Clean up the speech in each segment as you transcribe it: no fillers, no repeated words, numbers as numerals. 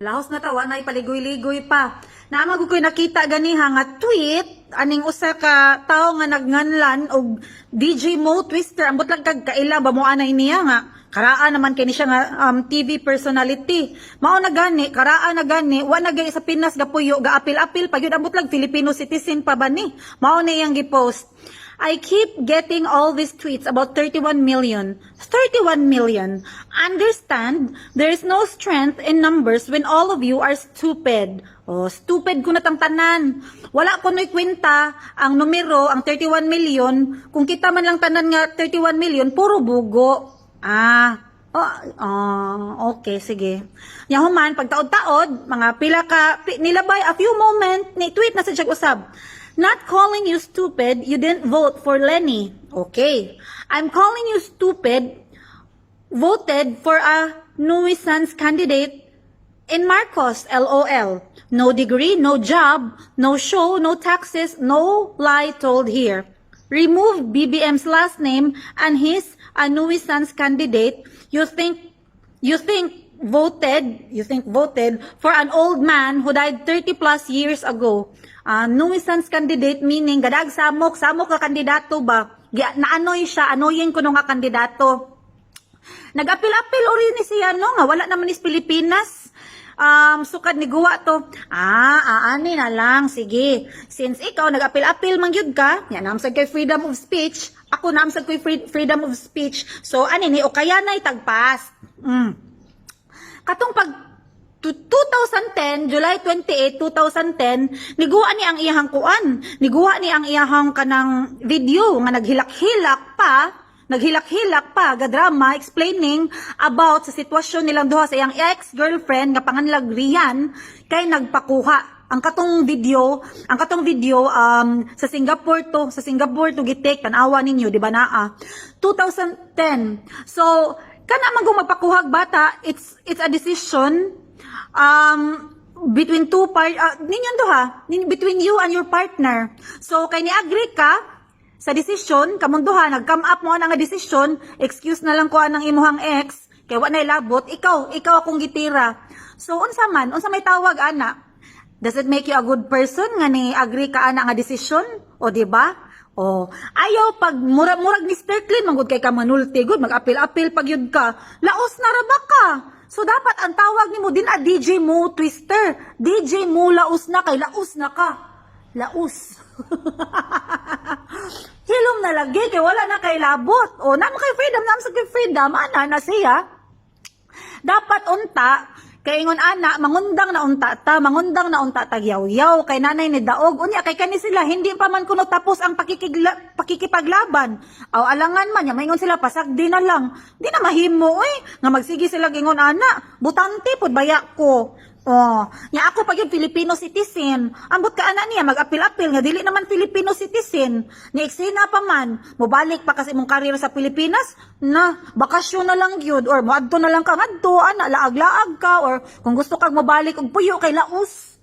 Lahos na tawa na ipaligoy-ligoy pa. Naamag ko'y nakita ganiha nga tweet aning usa ka tawo nga nagnganlan og DJ Mo Twister ambot lang kag kaila ba mo anay niya nga karaan naman kini siya nga TV personality. Mao na gani, karaan na gani, wa na gay sa Pinas gapuyo ga apil-apil pag yun ambot lang Filipino citizen pa ba ni. Mao na iyang gi-post. I keep getting all these tweets about 31 million. 31 million. Understand, there is no strength in numbers when all of you are stupid. Oh, stupid ko na tang tanan. Wala ko no'y kwenta ang numero, ang 31 million. Kung kita man lang tanan nga 31 million, puro bugo. Okay, sige. Yahuman, pagtaod-taod, mga pila ka, nilabay, a few moment, ni tweet na sa siyag usab. Not calling you stupid, you didn't vote for Lenny. Okay. I'm calling you stupid, voted for a nuisance candidate in Marcos, LOL. No degree, no job, no show, no taxes, no lie told here. Remove BBM's last name and he's a nuisance candidate. You think voted for an old man who died 30 plus years ago. Nuisance candidate meaning gadag samok ka kandidato ba? Naanoy siya, anoyin ko nga kandidato. Nag-apil-apil ori ni siya no nga wala naman is Pilipinas. Sukad ni guwa to. Ani na lang, sige. Since ikaw nag-apil-apil man gyud ka, yan namsag kay freedom of speech, ako namsag kay freedom of speech. So ani ni o kaya na itagpas. Katong pag 2010, July 28, 2010, niguha ni ang iyahang kuan. Niguha ni ang iyahang kanang video nga naghilak-hilak pa, gadrama, explaining about sa sitwasyon nilang duha sa iyang ex-girlfriend nga panganlag Rian, kay nagpakuha. Ang katong video sa Singapore to gitek tanawa ninyo, di ba naa? 2010. So, kana man kung magpakuhag bata, it's a decision between ninyon duha, between you and your partner. So kay ni-agree ka sa decision, kamong duha nag-come up mo na nga decision, excuse na lang ko anang imuhang ex, kay wa na ilabot, ikaw akong gitira. So unsa may tawag ana? Does it make you a good person nga ni agree ka ana nga decision? O di ba? Oh, ayaw pag murag ni Sterling manggod kay ka manulti good mag-apil-apil pag yun ka. Laos na ra ba ka? So dapat ang tawag nimo din DJ Mo Twister. DJ Mo laos na kay laos na ka. Laos. Hilom na lagi kay wala na kay labot. O namo kay freedom, namo sa kay freedom ana na siya. Dapat unta kay ingon ana mangundang na unta tagyaw-yaw kay nanay ni daog unya kay kani sila hindi pa man kuno tapos ang pakikipaglaban aw alangan man nya maingon sila pasagdi na lang di na mahimo nga magsige sila gingon ana butante pud baya ko. Nya ako pag yung Filipino citizen, ambot ka ana niya mag-apil-apil nga dili naman Filipino citizen. Ni eksena pa man, mobalik pa kasi mong career sa Pilipinas, na bakasyon na lang gyud or moadto na lang ka ngadto ana laag-laag ka or kung gusto kag mobalik og puyo kay laos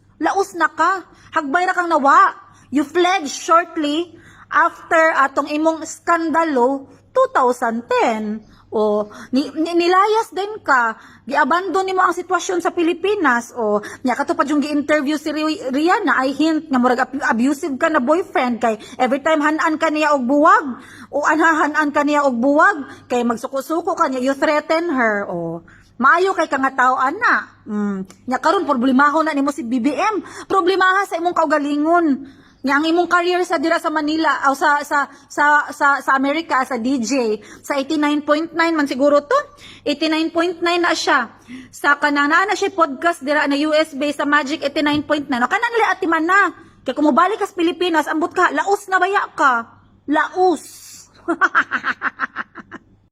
na ka. Hagbay ra kang nawa. You fled shortly after atong imong skandalo 2010. Nilayas din ka, giabandon nimo ang sitwasyon sa Pilipinas. Nya katupad yung gi-interview si Rian na I hint nga murag abusive ka na boyfriend kay every time hanan ka niya og buwag o anhahanan ka niya og buwag kay magsuko-suko ka niya, you threaten her. Maayo kay kang tao ana. Nya karon problemahon na nimo si BBM. Problemaha sa imong kaugalingon. Nga ang imong career sa dira sa Manila o sa Amerika sa DJ sa 89.9 man siguro to 89.9 na siya sa kanang na siya podcast dira na US based sa Magic 89.9 no kanang li atiman na kay kung mobalik ka sa Pilipinas ambot ka laos na baya ka laos